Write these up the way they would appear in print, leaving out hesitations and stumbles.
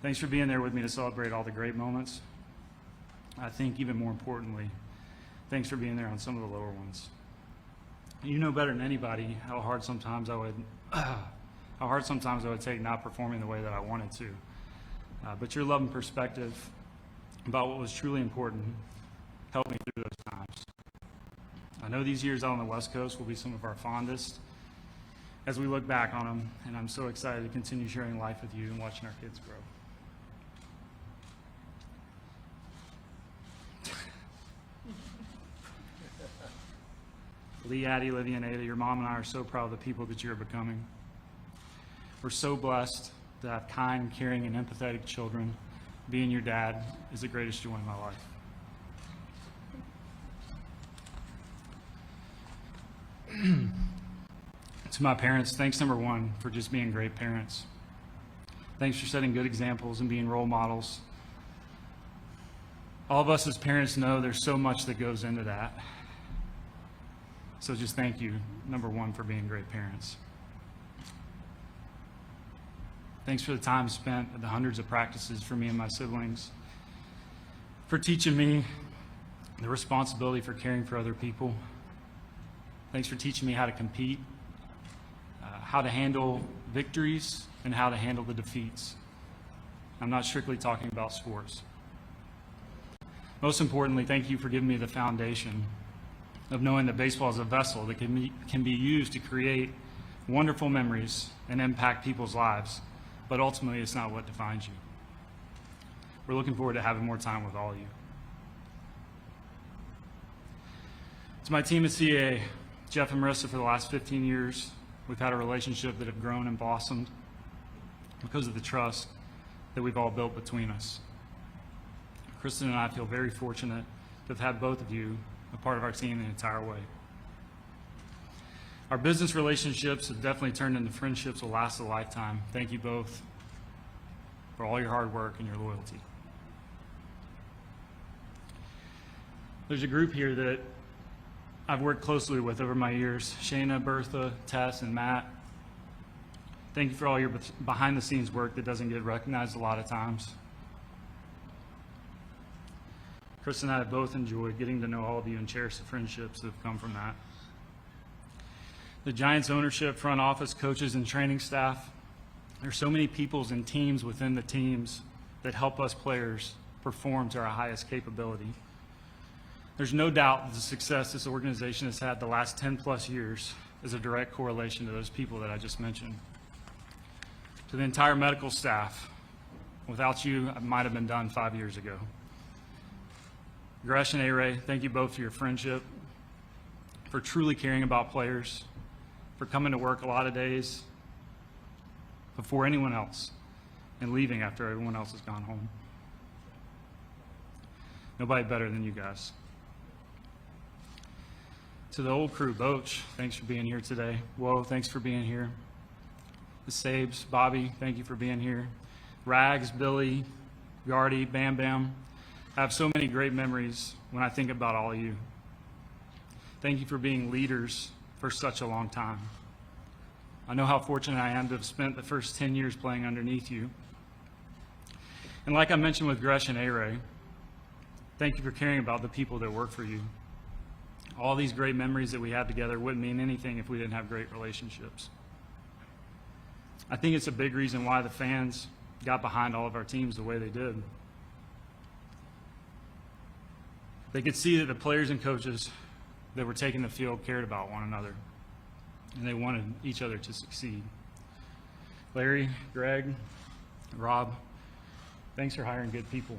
Thanks for being there with me to celebrate all the great moments. I think even more importantly, thanks for being there on some of the lower ones. You know better than anybody how hard sometimes I would take not performing the way that I wanted to. But your love and perspective about what was truly important helped me through those times. I know these years out on the West Coast will be some of our fondest as we look back on them, and I'm so excited to continue sharing life with you and watching our kids grow. Lee, Addie, Livia, and Ada, your mom and I are so proud of the people that you're becoming. We're so blessed to have kind, caring, and empathetic children. Being your dad is the greatest joy in my life. To my parents, thanks number one for just being great parents. Thanks for setting good examples and being role models. All of us as parents know there's so much that goes into that. So just thank you, number one, for being great parents. Thanks for the time spent at the hundreds of practices for me and my siblings, for teaching me the responsibility for caring for other people. Thanks for teaching me how to compete, how to handle victories, and how to handle the defeats. I'm not strictly talking about sports. Most importantly, thank you for giving me the foundation of knowing that baseball is a vessel that can be used to create wonderful memories and impact people's lives, but ultimately it's not what defines you. We're looking forward to having more time with all of you. To my team at CA, Jeff and Marissa, for the last 15 years, we've had a relationship that have grown and blossomed because of the trust that we've all built between us. Kristen and I feel very fortunate to have had both of you a part of our team the entire way. Our business relationships have definitely turned into friendships that will last a lifetime. Thank you both for all your hard work and your loyalty. There's a group here that I've worked closely with over my years: Shayna, Bertha, Tess, and Matt. Thank you for all your behind-the-scenes work that doesn't get recognized a lot of times. Chris and I have both enjoyed getting to know all of you and cherish the friendships that have come from that. The Giants ownership, front office, coaches, and training staff, there's so many peoples and teams within the teams that help us players perform to our highest capability. There's no doubt that the success this organization has had the last 10 plus years is a direct correlation to those people that I just mentioned. To the entire medical staff, without you, I might have been done 5 years ago. Gresh and A-Ray, thank you both for your friendship, for truly caring about players, for coming to work a lot of days before anyone else and leaving after everyone else has gone home. Nobody better than you guys. To the old crew, Boach, thanks for being here today. Whoa, thanks for being here. The Sabes, Bobby, thank you for being here. Rags, Billy, Gardy, Bam Bam. I have so many great memories when I think about all of you. Thank you for being leaders for such a long time. I know how fortunate I am to have spent the first 10 years playing underneath you. And like I mentioned with Gresh and A-Ray, thank you for caring about the people that work for you. All these great memories that we have together wouldn't mean anything if we didn't have great relationships. I think it's a big reason why the fans got behind all of our teams the way they did. They could see that the players and coaches that were taking the field cared about one another, and they wanted each other to succeed. Larry, Greg, Rob, thanks for hiring good people.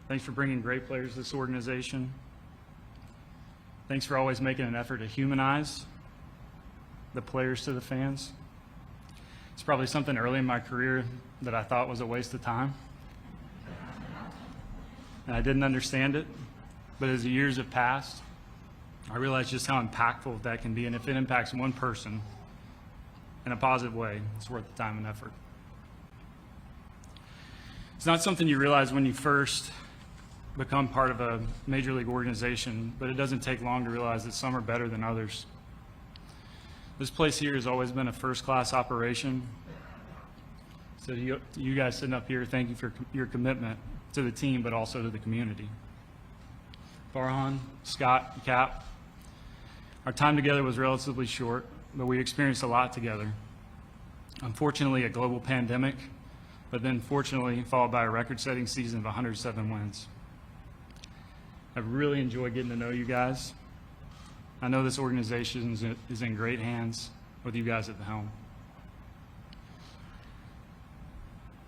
Thanks for bringing great players to this organization. Thanks for always making an effort to humanize the players to the fans. It's probably something early in my career that I thought was a waste of time, and I didn't understand it. But as the years have passed, I realized just how impactful that can be, and if it impacts one person in a positive way, it's worth the time and effort. It's not something you realize when you first become part of a major league organization, but it doesn't take long to realize that some are better than others. This place here has always been a first-class operation. So to you guys sitting up here, thank you for your commitment to the team, but also to the community. Farhan, Scott, Cap, our time together was relatively short, but we experienced a lot together. Unfortunately, a global pandemic, but then fortunately followed by a record-setting season of 107 wins. I've really enjoyed getting to know you guys. I know this organization is in great hands with you guys at the helm.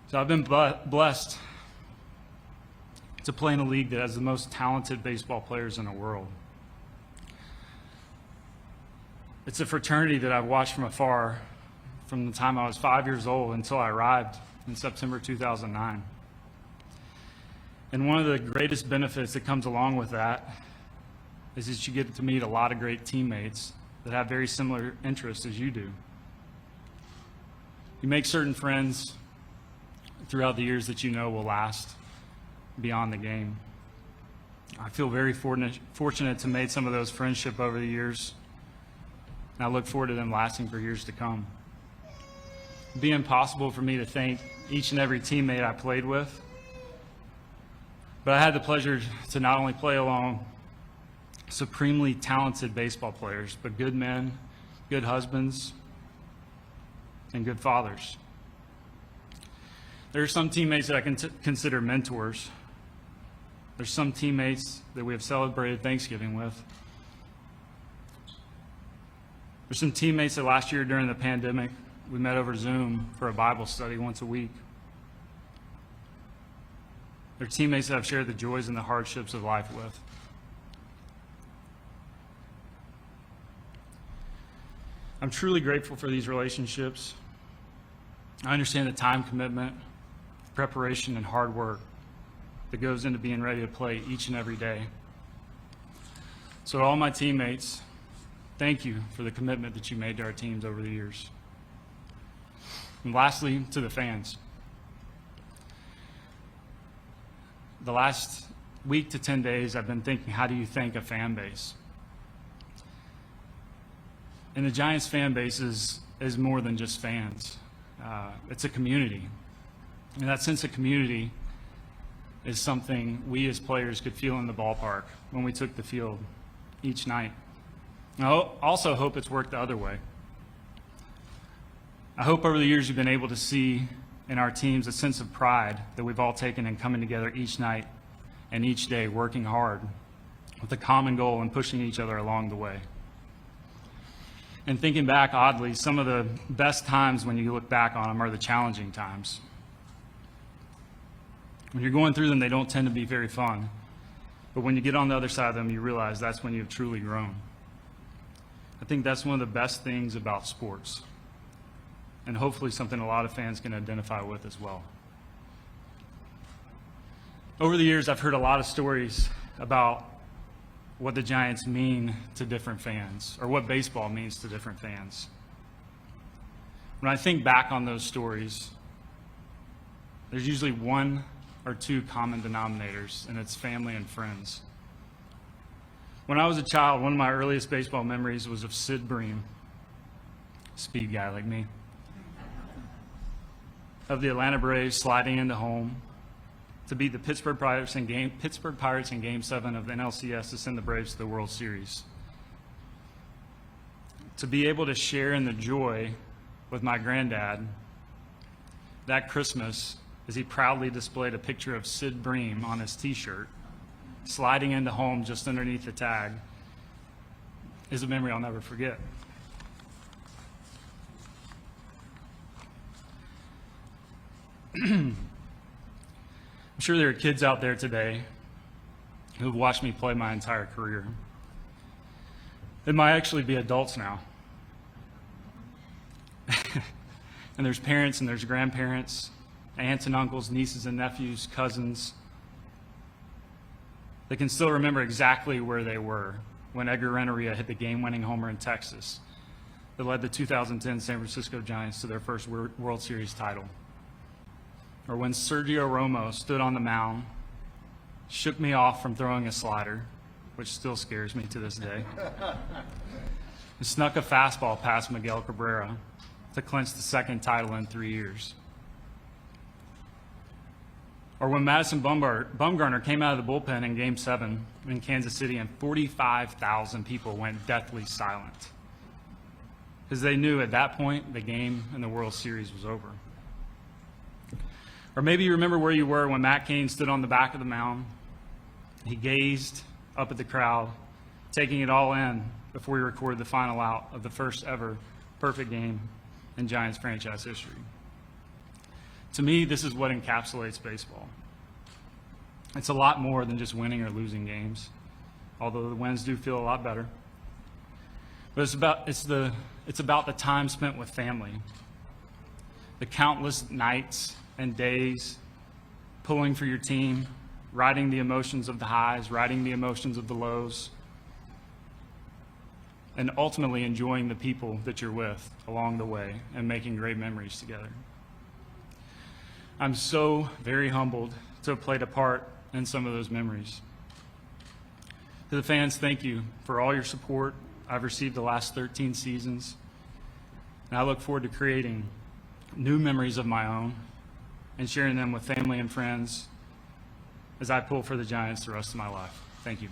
So I've been blessed to play in a league that has the most talented baseball players in the world. It's a fraternity that I've watched from afar from the time I was 5 years old until I arrived in September 2009. And one of the greatest benefits that comes along with that is that you get to meet a lot of great teammates that have very similar interests as you do. You make certain friends throughout the years that you know will last beyond the game. I feel very fortunate to make some of those friendships over the years, and I look forward to them lasting for years to come. It'd be impossible for me to thank each and every teammate I played with, but I had the pleasure to not only play along supremely talented baseball players, but good men, good husbands, and good fathers. There are some teammates that I can consider mentors. There's some teammates that we have celebrated Thanksgiving with. There's some teammates that last year during the pandemic, we met over Zoom for a Bible study once a week. There are teammates that I've shared the joys and the hardships of life with. I'm truly grateful for these relationships. I understand the time commitment, preparation, and hard work that goes into being ready to play each and every day. So to all my teammates, thank you for the commitment that you made to our teams over the years. And lastly, to the fans. The last week to 10 days, I've been thinking, how do you thank a fan base? And the Giants fan base is more than just fans. It's a community. And that sense of community is something we as players could feel in the ballpark when we took the field each night. I also hope it's worked the other way. I hope over the years you've been able to see in our teams a sense of pride that we've all taken in coming together each night and each day working hard with a common goal and pushing each other along the way. And thinking back, oddly, some of the best times when you look back on them are the challenging times. When you're going through them, they don't tend to be very fun. But when you get on the other side of them, you realize that's when you've truly grown. I think that's one of the best things about sports, and hopefully something a lot of fans can identify with as well. Over the years, I've heard a lot of stories about what the Giants mean to different fans, or what baseball means to different fans. When I think back on those stories, there's usually one or two common denominators, and it's family and friends. When I was a child, one of my earliest baseball memories was of Sid Bream, speed guy like me, of the Atlanta Braves sliding into home to beat the Pittsburgh Pirates in Game 7 of the NLCS to send the Braves to the World Series. To be able to share in the joy with my granddad that Christmas as he proudly displayed a picture of Sid Bream on his T-shirt, sliding into home just underneath the tag, is a memory I'll never forget. I'm sure there are kids out there today who have watched me play my entire career. It might actually be adults now. And there's parents and there's grandparents, aunts and uncles, nieces and nephews, cousins. They can still remember exactly where they were when Edgar Renteria hit the game-winning homer in Texas that led the 2010 San Francisco Giants to their first World Series title. Or when Sergio Romo stood on the mound, shook me off from throwing a slider, which still scares me to this day, and snuck a fastball past Miguel Cabrera to clinch the second title in 3 years. Or when Madison Bumgarner came out of the bullpen in Game 7 in Kansas City and 45,000 people went deathly silent because they knew at that point the game and the World Series was over. Or maybe you remember where you were when Matt Cain stood on the back of the mound. He gazed up at the crowd, taking it all in before he recorded the final out of the first ever perfect game in Giants franchise history. To me, this is what encapsulates baseball. It's a lot more than just winning or losing games, although the wins do feel a lot better. But it's about the time spent with family, the countless nights and days pulling for your team, riding the emotions of the highs, riding the emotions of the lows, and ultimately enjoying the people that you're with along the way and making great memories together. I'm so very humbled to have played a part in some of those memories. To the fans, thank you for all your support I've received the last 13 seasons. And I look forward to creating new memories of my own and sharing them with family and friends as I pull for the Giants the rest of my life. Thank you.